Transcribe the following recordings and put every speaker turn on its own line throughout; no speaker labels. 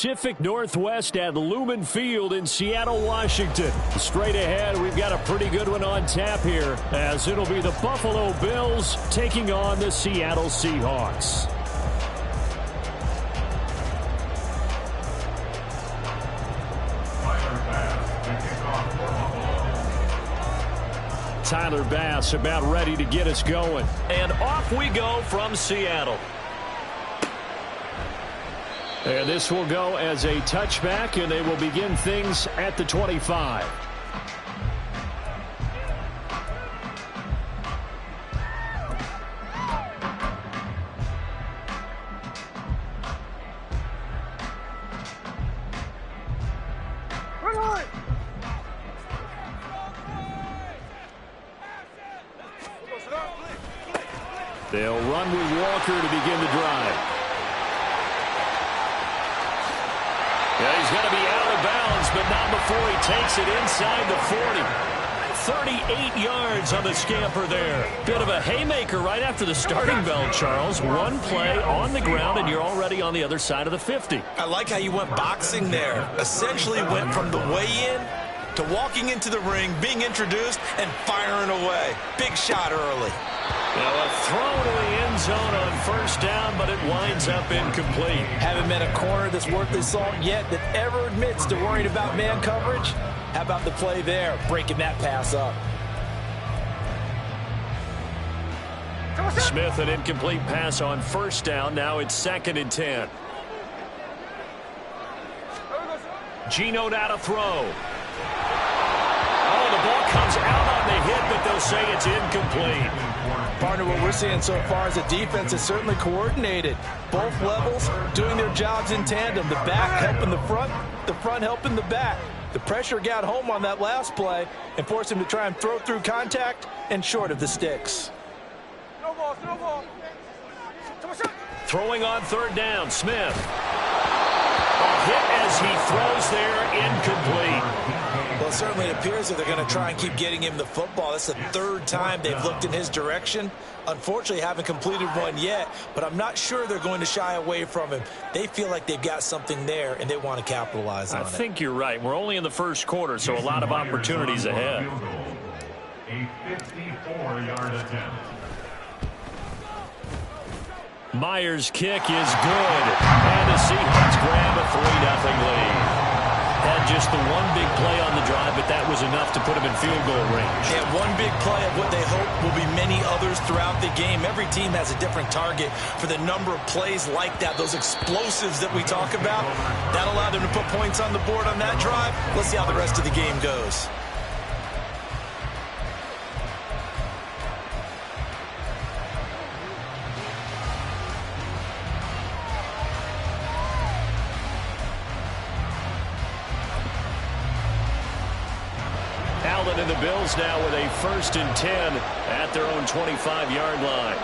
Pacific Northwest at Lumen Field in Seattle, Washington. Straight ahead, we've got a pretty good one on tap here, as it'll be the Buffalo Bills taking on the Seattle Seahawks. Tyler Bass about ready to get us going. And off we go from Seattle. And this will go as a touchback, and they will begin things at the 25. They'll run with Walker to begin the drive. Yeah, he's going to be out of bounds, but not before he takes it inside the 40. 38 yards on the scamper there. Bit of a haymaker right after the starting bell, Charles. One play on the ground, and you're already on the other side of the 50.
I like how you went boxing there. Essentially went from the weigh-in to walking into the ring, being introduced, and firing away. Big shot early.
Now a throw to the end zone on first down, but it winds up incomplete.
Haven't met a corner that's worth his salt yet that ever admits to worrying about man coverage. How about the play there, breaking that pass up?
Smith, an incomplete pass on first down. Now it's 2nd and 10. Geno now to throw. Oh, the ball comes out on the hit, but they'll say it's incomplete.
Partner, what we're seeing so far is the defense is certainly coordinated. Both levels doing their jobs in tandem. The back helping the front helping the back. The pressure got home on that last play and forced him to try and throw through contact and short of the sticks.
Throwing on 3rd down, Smith. A hit as he throws there, incomplete.
Well, it certainly appears that they're going to try and keep getting him the football. That's the 3rd time they've looked in his direction. Unfortunately, haven't completed one yet, but I'm not sure they're going to shy away from him. They feel like they've got something there, and they want to capitalize on it.
I think you're right. We're only in the first quarter, so a lot of opportunities ahead.
A 54-yard attempt.
Myers' kick is good, and the Seahawks grab a 3-0 lead. Had just the one big play on the drive, but that was enough to put them in field goal range.
Yeah, one big play of what they hope will be many others throughout the game. Every team has a different target for the number of plays like that, those explosives that we talk about. That allowed them to put points on the board on that drive. Let's see how the rest of the game goes.
Allen and the Bills now with a 1st and 10 at their own 25-yard line.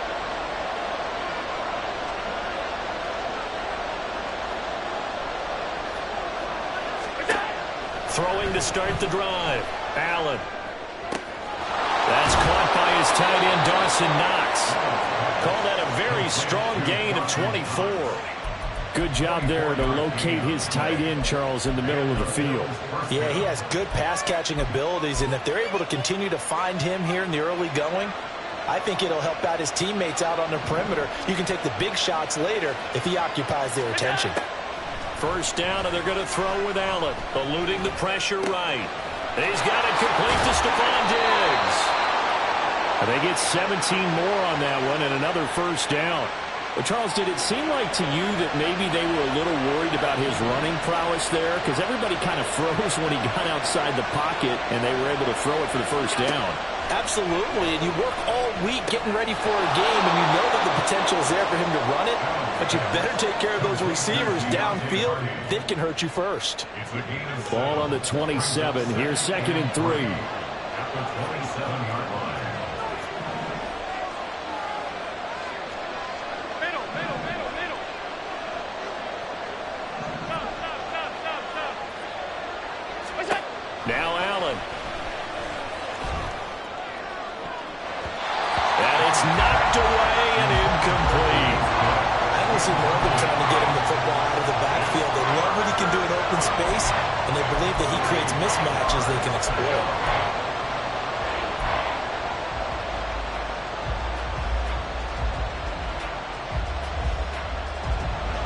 Throwing to start the drive. Allen. That's caught by his tight end, Dawson Knox. Call that a very strong gain of 24. Good job there to locate his tight end, Charles, in the middle of the field.
Yeah, he has good pass-catching abilities, and if they're able to continue to find him here in the early going, I think it'll help out his teammates out on the perimeter. You can take the big shots later if he occupies their attention.
First down, and they're going to throw with Allen, eluding the pressure right. And he's got it complete to Stephon Diggs. And they get 17 more on that one and another first down. But, Charles, did it seem like to you that maybe they were a little worried about his running prowess there? Because everybody kind of froze when he got outside the pocket, and they were able to throw it for the first down.
Absolutely, and you work all week getting ready for a game, and you know that the potential is there for him to run it, but you better take care of those receivers downfield. They can hurt you first.
Ball on the 27. Here's 2nd and 3.
At the 27-yard line.
Now Allen. And it's knocked away and incomplete.
I don't see more than trying to get him the football out of the backfield. They love what he believe that he creates mismatches they can exploit.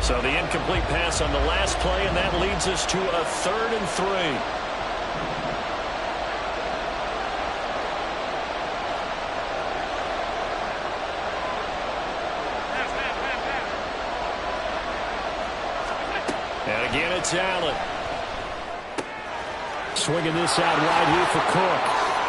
So the incomplete pass on the last play, and that leads us to a 3rd and 3. And again, it's Allen. Swinging this out wide here for Cook.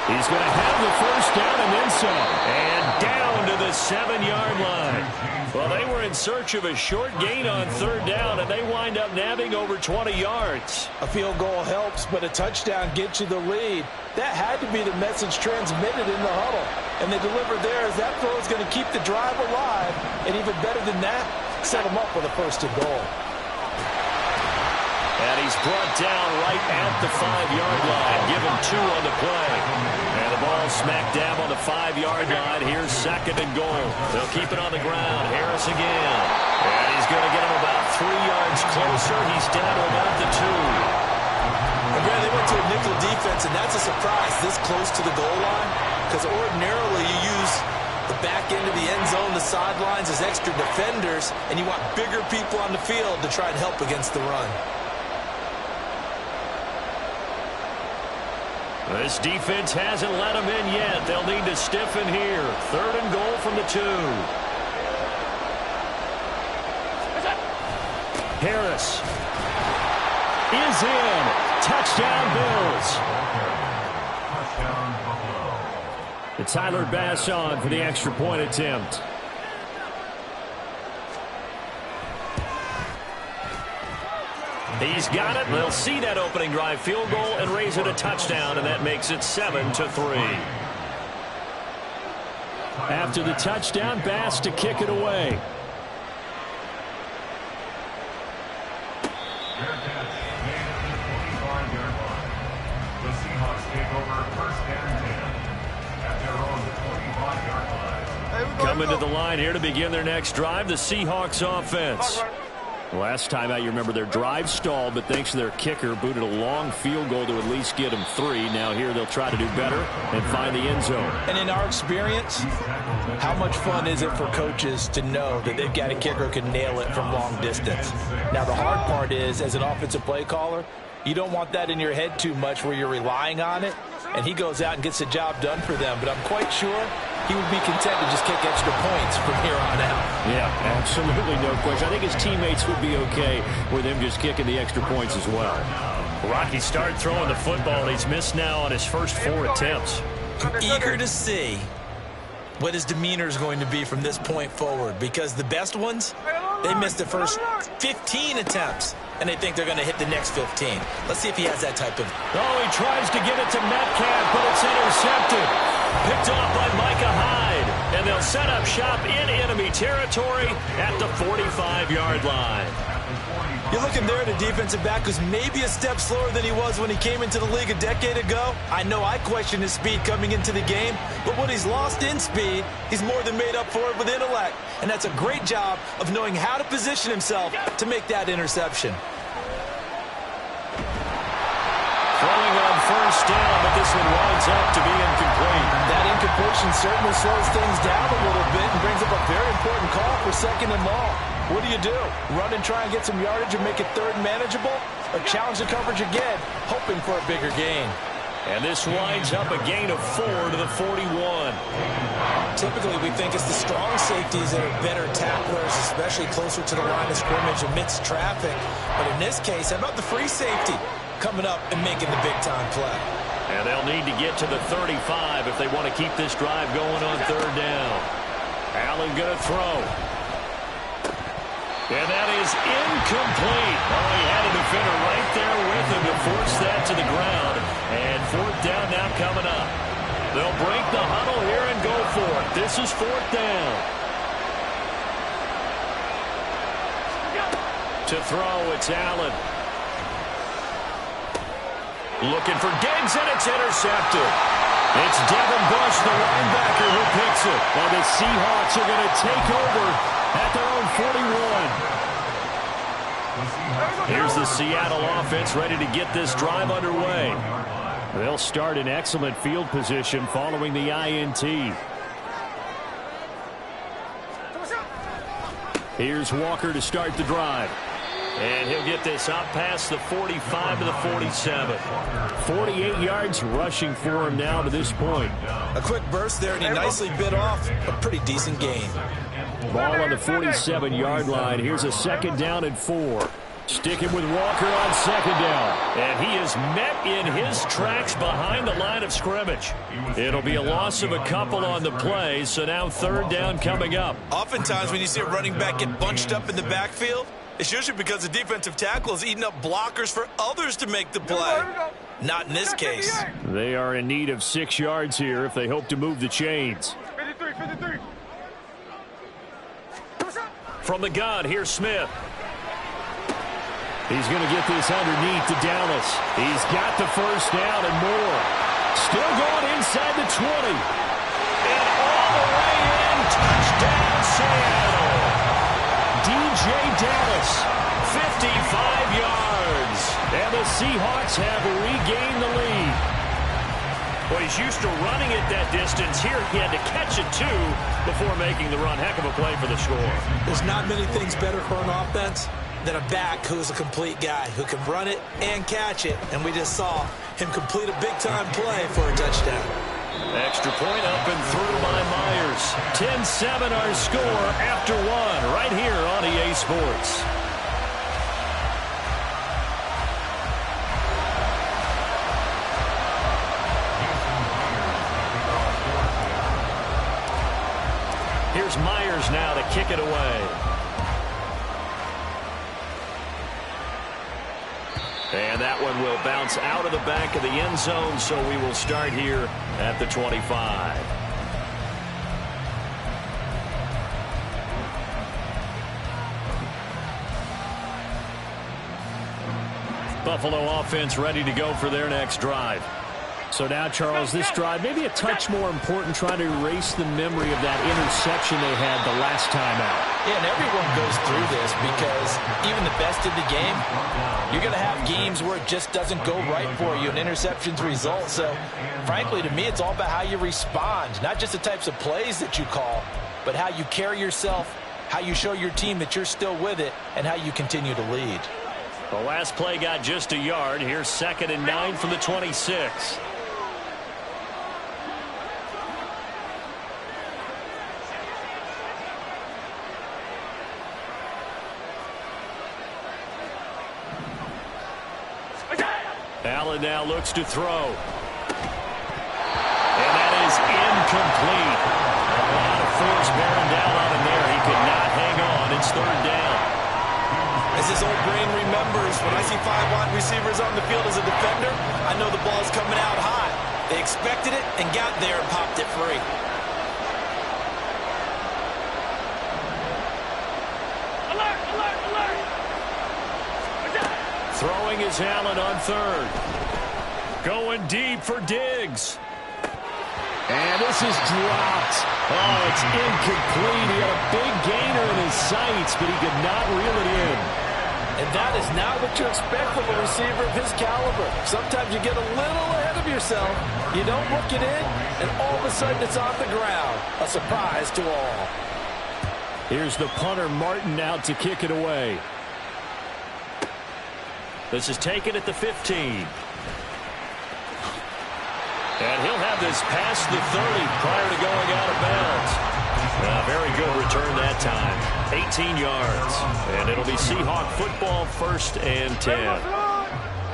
He's going to have the first down and then some. And down to the 7-yard line. Well, they were in search of a short gain on 3rd down, and they wind up nabbing over 20 yards.
A field goal helps, but a touchdown gets you the lead. That had to be the message transmitted in the huddle. And they delivered there as that throw is going to keep the drive alive. And even better than that, set them up with a 1st and goal.
And he's brought down right at the 5-yard line. Give him 2 on the play. And the ball smack dab on the 5-yard line. Here's 2nd and goal. They'll keep it on the ground. Harris again. And he's going to get him about 3 yards closer. He's down to about the 2.
Again, they went to a nickel defense, and that's a surprise this close to the goal line. Because ordinarily you use the back end of the end zone, the sidelines as extra defenders, and you want bigger people on the field to try and help against the run.
This defense hasn't let them in yet. They'll need to stiffen here. 3rd and goal from the 2. Harris is in. Touchdown, Bills.
Touchdown, Buffalo.
It's Tyler Bass on for the extra point attempt. He's got it. They'll see that opening drive field goal and raise it a touchdown, and that makes it 7-3. After the touchdown, Bass to kick it away.
Fair catch made at the 25-yard line. The Seahawks take over 1st and 10 at their own 25-yard line.
Coming to the line here to begin their next drive, the Seahawks offense. Last time out, you remember their drive stalled, but thanks to their kicker, booted a long field goal to at least get them 3. Now here they'll try to do better and find the end zone.
And in our experience, how much fun is it for coaches to know that they've got a kicker who can nail it from long distance? Now, the hard part is, as an offensive play caller, you don't want that in your head too much where you're relying on it, and he goes out and gets the job done for them. But I'm quite sure he would be content to just kick extra points from here on out.
Yeah, absolutely no question. I think his teammates would be okay with him just kicking the extra points as well. Rocky started throwing the football, and he's missed now on his first 4 attempts.
I'm eager to see what his demeanor is going to be from this point forward, because the best ones, they missed the first 15 attempts, and they think they're going to hit the next 15. Let's see if he has that type of...
Oh, he tries to get it to Metcalf, but it's intercepted. Picked off by Micah Hyde, and they'll set up shop in enemy territory at the 45-yard line.
You're looking there at a defensive back who's maybe a step slower than he was when he came into the league a decade ago. I know I questioned his speed coming into the game, but what he's lost in speed, he's more than made up for it with intellect. And that's a great job of knowing how to position himself to make that interception.
Throwing on first down, but this one winds up to be incomplete.
That incompletion certainly slows things down a little bit and brings up a very important call for 2nd and long. What do? Run and try and get some yardage and make it 3rd manageable? Or challenge the coverage again, hoping for a bigger gain?
And this winds up a gain of 4 to the 41.
Typically, we think it's the strong safeties that are better tacklers, especially closer to the line of scrimmage amidst traffic. But in this case, how about the free safety coming up and making the big-time play?
And they'll need to get to the 35 if they want to keep this drive going on 3rd down. Allen going to throw. And that is incomplete. Oh, he had a defender right there with him to force that to the ground. And 4th down now coming up. They'll break the huddle here and go for it. This is 4th down. To throw, it's Allen. Looking for Diggs, and it's intercepted. It's Devin Bush, the linebacker, who picks it. Well, the Seahawks are going to take over at their own 41. Here's the Seattle offense ready to get this drive underway. They'll start in excellent field position following the INT. Here's Walker to start the drive. And he'll get this up past the 45 to the 47. 48 yards rushing for him now to this point.
A quick burst there, and he nicely bit off a pretty decent gain.
Ball on the 47-yard line. Here's a second down and 4. Sticking with Walker on second down. And he is met in his tracks behind the line of scrimmage. It'll be a loss of a couple on the play, so now third down coming up.
Oftentimes when you see a running back get bunched up in the backfield, it's usually because the defensive tackle is eating up blockers for others to make the play. Not in this case.
They are in need of 6 yards here if they hope to move the chains.
53.
From the gun, here's Smith. He's going to get this underneath to Dallas. He's got the first down and more. Still going inside the 20. And all the way in. Touchdown, Seattle. DJ Dallas, 55 yards. And the Seahawks have regained the lead. Well, he's used to running it that distance. Here he had to catch it, too, before making the run. Heck of a play for the score.
There's not many things better for an offense than a back who's a complete guy who can run it and catch it. And we just saw him complete a big-time play for a touchdown.
Extra point up and through by Myers. 10-7 our score after 1 right here on EA Sports. Here's Myers now to kick it away. And that one will bounce out of the back of the end zone, so we will start here at the 25. Buffalo offense ready to go for their next drive. So now, Charles, this drive maybe a touch more important, trying to erase the memory of that interception they had the last time out.
Yeah, and everyone goes through this because even the best in the game, you're going to have games where it just doesn't go right for you and interceptions result. So, frankly, to me, it's all about how you respond, not just the types of plays that you call, but how you carry yourself, how you show your team that you're still with it, and how you continue to lead.
The last play got just a yard. Here's 2nd and 9 from the 26. Allen now looks to throw. And that is incomplete. A lot of force bearing down on him there. He could not hang on. It's third down.
As his old brain remembers, when I see 5 wide receivers on the field as a defender, I know the ball's coming out high. They expected it and got there and popped it free.
Throwing is Allen on third. Going deep for Diggs. And this is dropped. Oh, it's incomplete. He had a big gainer in his sights, but he could not reel it in.
And that is not what you expect from a receiver of his caliber. Sometimes you get a little ahead of yourself. You don't look it in, and all of a sudden it's on the ground. A surprise to all.
Here's the punter, Martin, out to kick it away. This is taken at the 15. And he'll have this past the 30 prior to going out of bounds. Very good return that time. 18 yards. And it'll be Seahawk football, 1st and 10.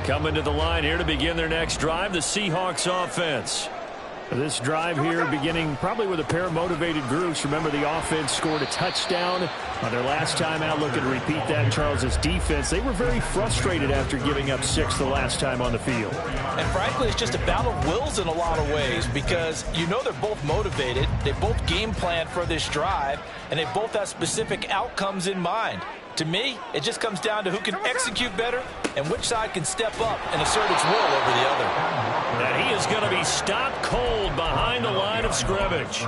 Coming to the line here to begin their next drive, the Seahawks offense. This drive here beginning probably with a pair of motivated groups. Remember, the offense scored a touchdown on their last time out. Looking to repeat that in Charles's defense. They were very frustrated after giving up 6 the last time on the field.
And frankly, it's just a battle of wills in a lot of ways because you know they're both motivated. They both game plan for this drive, and they both have specific outcomes in mind. To me, it just comes down to who can execute better and which side can step up and assert its will over the other.
And he is going to be stopped cold behind the line of scrimmage.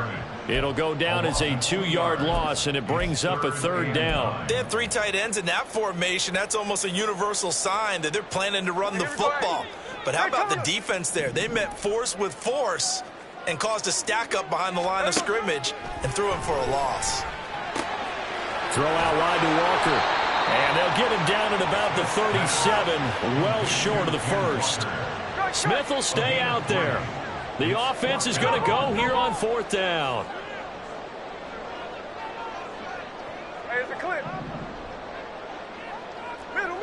It'll go down as a 2-yard loss, and it brings up a 3rd down.
They have 3 tight ends in that formation. That's almost a universal sign that they're planning to run the football. But how about the defense there? They met force with force and caused a stack up behind the line of scrimmage and threw him for a loss.
Throw out wide to Walker. And they'll get him down at about the 37, well short of the 1st. Smith will stay out there. The offense is going to go here on 4th down.
Hey, it's a clip. Middle.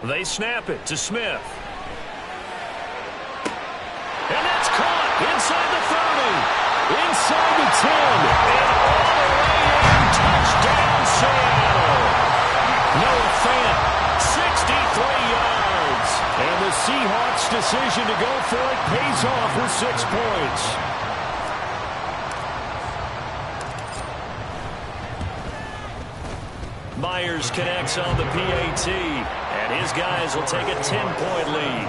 They snap it to Smith. And that's caught inside the 30, inside the 10, and all the way in. Touchdown, Seattle. Noah Fant, 63 yards. And the Seahawks' decision to go for it pays off with 6 points. Myers connects on the PAT, and his guys will take a 10-point lead.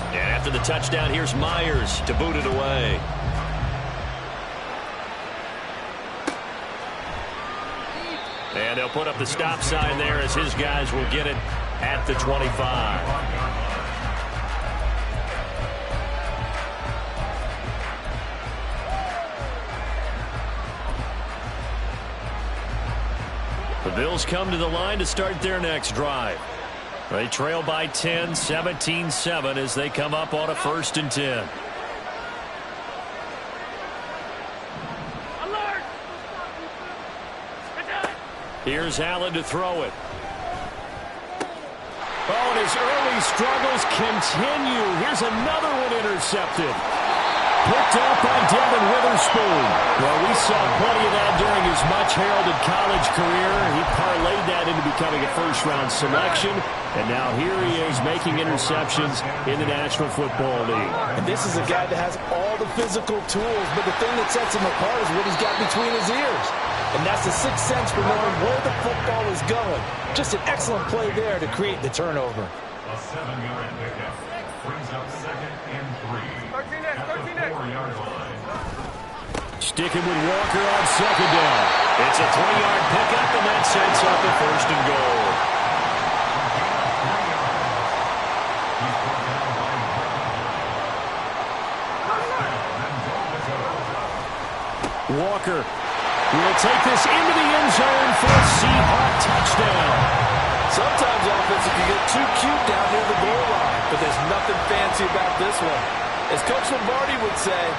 And after the touchdown, here's Myers to boot it away. And they'll put up the stop sign there as his guys will get it at the 25. The Bills come to the line to start their next drive. They trail by 10, 17-7 as they come up on a 1st and 10. Here's Allen to throw it. Oh, and his early struggles continue. Here's another one intercepted. Picked up by Devin Witherspoon. Well, we saw plenty of that during his much-heralded college career. He parlayed that into becoming a first-round selection. And now here he is making interceptions in the National Football League.
And this is a guy that has all the physical tools, but the thing that sets him apart is what he's got between his ears. And that's the sixth sense for knowing where the football is going. Just an excellent play there to create the turnover.
A 7-yard pickup brings up 2nd and 3. At the 4-yard line.
Sticking with Walker on 2nd down. It's a 3-yard pickup, and that sets up a 1st and goal. Walker will take this into the end zone for a Seahawk touchdown.
Sometimes offense can get too cute down near the goal line, but there's nothing fancy about this one. As Coach Lombardi would say,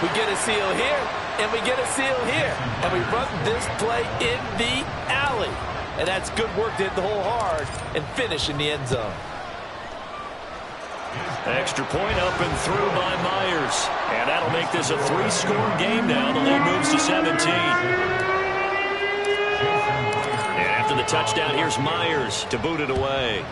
we get a seal here, and we get a seal here, and we run this play in the alley. And that's good work to hit the hole hard and finish in the end zone.
Extra point up and through by Myers. And that'll make this a 3-score game now. The lead moves to 17. And after the touchdown, here's Myers to boot it away.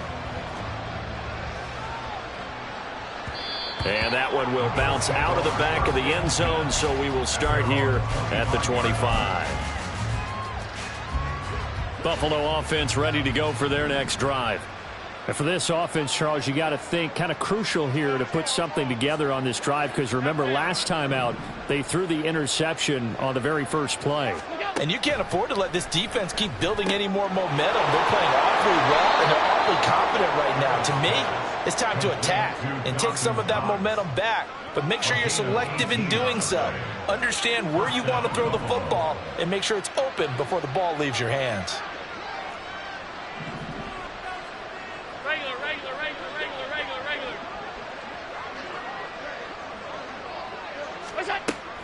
And that one will bounce out of the back of the end zone, so we will start here at the 25. Buffalo offense ready to go for their next drive. And for this offense, Charles, you got to think kind of crucial here to put something together on this drive, because remember last time out they threw the interception on the very first play.
And you can't afford to let this defense keep building any more momentum. They're playing awfully well, and they're awfully confident right now. To me, it's time to attack and take some of that momentum back. But make sure you're selective in doing so. Understand where you want to throw the football and make sure it's open before the ball leaves your hands.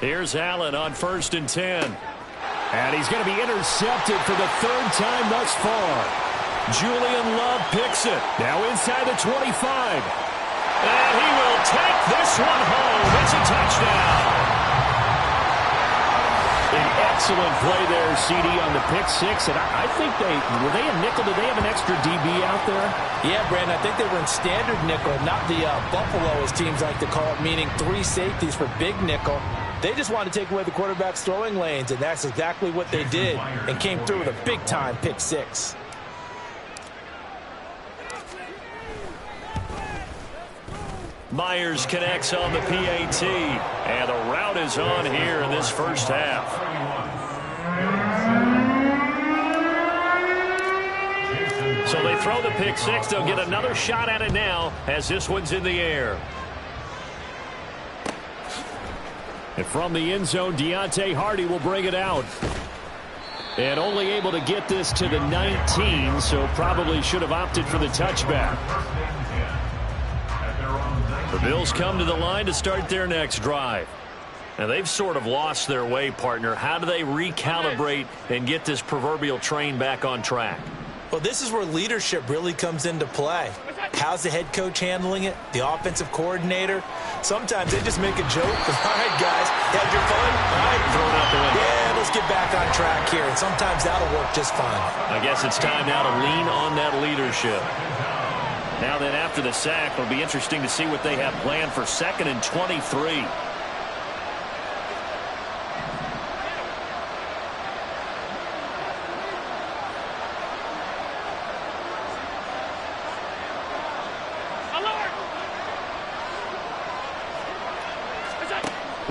Here's Allen on 1st and 10. And he's going to be intercepted for the 3rd time thus far. Julian Love picks it. Now inside the 25. And he will take this one home. It's a touchdown. An excellent play there, CD, on the pick six. And I think were they a nickel? Did they have an extra DB out there?
Yeah, Brandon, I think they were in standard nickel, not the Buffalo, as teams like to call it, meaning 3 safeties for big nickel. They just wanted to take away the quarterback's throwing lanes, and that's exactly what they did, and came through with a big-time pick six.
Myers connects on the PAT, and the route is on here in this first half. So they throw the pick six. They'll get another shot at it now as this one's in the air. And from the end zone, Deontay Hardy will bring it out. And only able to get this to the 19, so probably should have opted for the touchback. The Bills come to the line to start their next drive. And they've sort of lost their way, partner. How do they recalibrate and get this proverbial train back on track?
Well, this is where leadership really comes into play. How's the head coach handling it? The offensive coordinator? Sometimes they just make a joke. All right, guys, had your fun? All right.
Throw it out the window.
Yeah, let's get back on track here. And sometimes that'll work just fine.
I guess it's time now to lean on that leadership. Now then, after the sack, it'll be interesting to see what they have planned for 2nd and 23.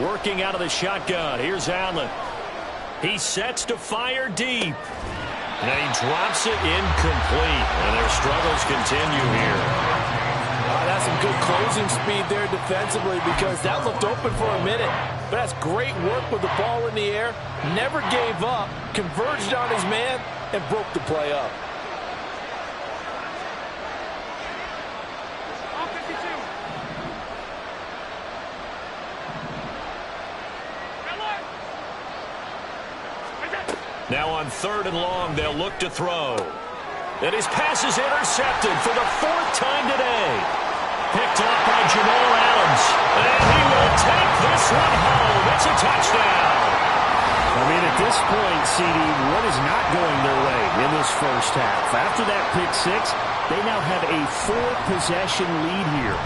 Working out of the shotgun. Here's Allen. He sets to fire deep. And he drops it incomplete. And their struggles continue here.
That's some good closing speed there defensively, because that looked open for a minute. But that's great work with the ball in the air. Never gave up. Converged on his man and broke the play up.
Now on 3rd and long, they'll look to throw. And his pass is intercepted for the 4th time today. Picked up by Jamal Adams. And he will take this one home. It's a touchdown. I mean, at this point, CD, what is not going their way in this first half? After that pick six, they now have a 4-possession lead here.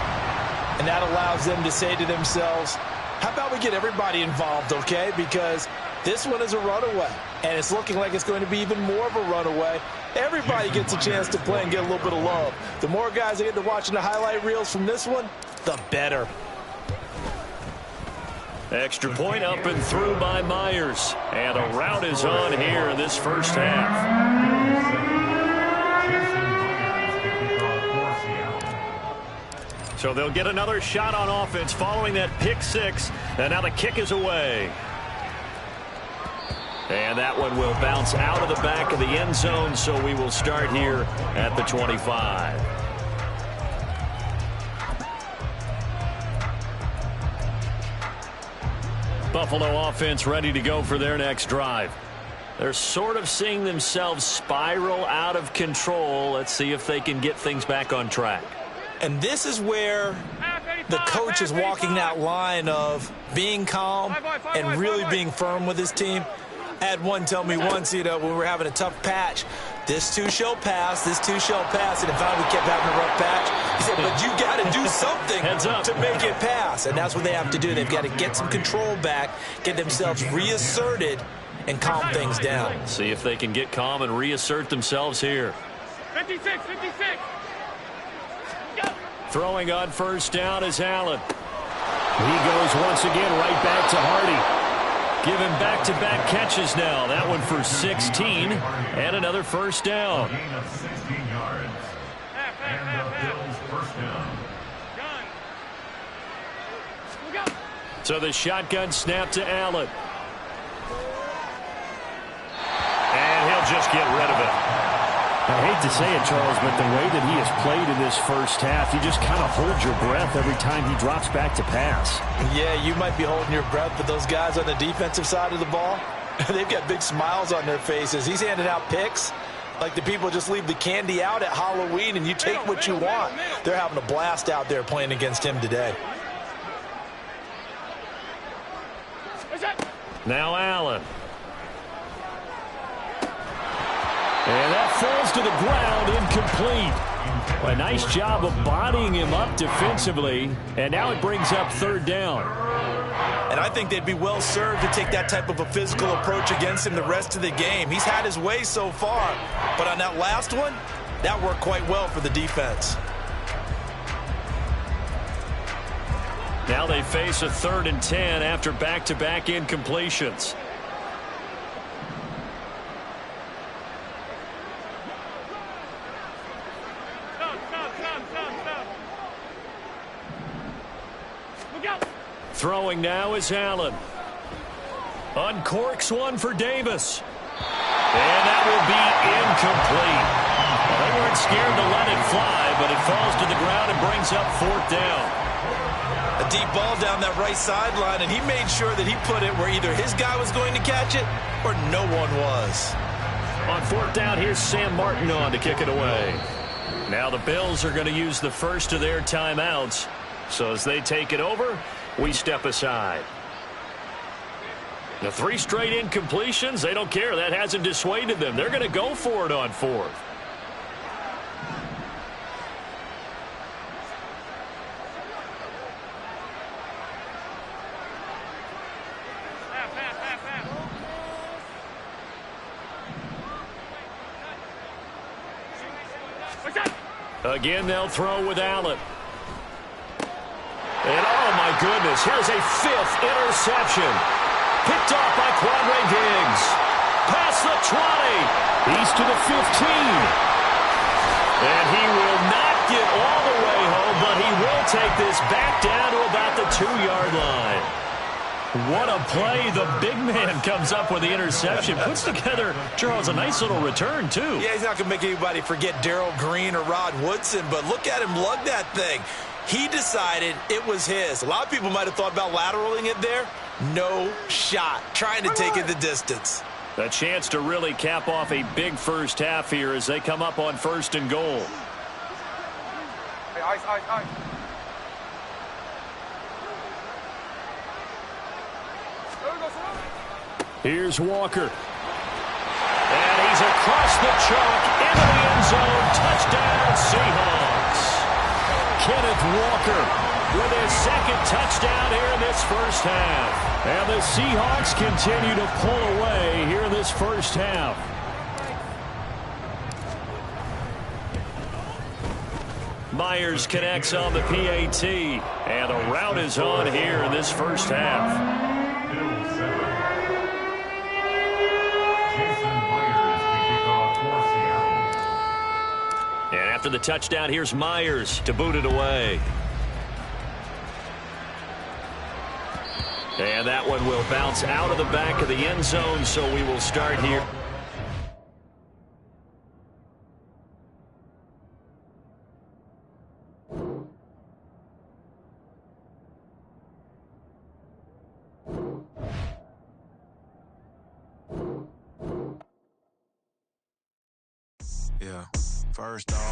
And that allows them to say to themselves, how about we get everybody involved, okay? Because this one is a runaway, and it's looking like it's going to be even more of a runaway. Everybody gets a chance to play and get a little bit of love. The more guys that get to watching the highlight reels from this one, the better.
Extra point up and through by Myers. And a route is on here in this first half. So they'll get another shot on offense following that pick six. And now the kick is away. And that one will bounce out of the back of the end zone, so we will start here at the 25. Buffalo offense ready to go for their next drive. They're sort of seeing themselves spiral out of control. Let's see if they can get things back on track.
And this is where the coach is walking that line of being calm and really being firm with his team. I had one tell me once, when we were having a tough patch, this too shall pass, this too shall pass, and finally we kept having a rough patch. He said, but you got to do something to make it pass, and that's what they have to do. They've got to get some control back, get themselves reasserted, and calm things down.
See if they can get calm and reassert themselves here.
56. Go.
Throwing on first down is Allen. He goes once again right back to Hardy. Given back-to-back catches now. That one for 16 and another first down.
Gain of 16 yards. And the Bills first down.
So the shotgun snap to Allen. And he'll just get rid of it. I hate to say it, Charles, but the way that he has played in this first half, you just kind of hold your breath every time he drops back to pass.
Yeah, you might be holding your breath, but those guys on the defensive side of the ball, they've got big smiles on their faces. He's handing out picks like the people just leave the candy out at Halloween and you take what you want. They're having a blast out there playing against him today.
Now Allen. incomplete. A nice job of bodying him up defensively, and now it brings up third down.
And I think they'd be well served to take that type of a physical approach against him the rest of the game. He's had his way so far, but on that last one, that worked quite well for the defense.
Now they face a 3rd and 10 after back-to-back incompletions. Throwing now is Allen. Uncorks one for Davis. And that will be incomplete. Well, they weren't scared to let it fly, but it falls to the ground and brings up 4th down.
A deep ball down that right sideline, and he made sure that he put it where either his guy was going to catch it or no one was.
On 4th down, here's Sam Martin on to kick it away. Now the Bills are going to use the first of their timeouts. So as they take it over, we step aside. The 3 straight incompletions, they don't care. That hasn't dissuaded them. They're going to go for it on 4th. Again, they'll throw with Allen. And oh my goodness, here's a 5th interception. Picked off by Quandre Diggs. Past the 20. He's to the 15. And he will not get all the way home, but he will take this back down to about the 2-yard line. What a play. The big man comes up with the interception. Puts together, Charles, a nice little return, too.
Yeah, he's not going to make anybody forget Darrell Green or Rod Woodson, but look at him lug that thing. He decided it was his. A lot of people might have thought about lateraling it there. No shot. Trying to take it the distance.
A chance to really cap off a big first half here as they come up on 1st and goal.
Hey, ice, ice, ice.
Here's Walker. And he's across the chalk into the end zone. Touchdown, Seahawks. Kenneth Walker with his 2nd touchdown here in this first half. And the Seahawks continue to pull away here in this first half. Myers connects on the PAT. And the route is on here in this first half. And after the touchdown, here's Myers to boot it away. And that one will bounce out of the back of the end zone, so we will start here.
Yeah, first off.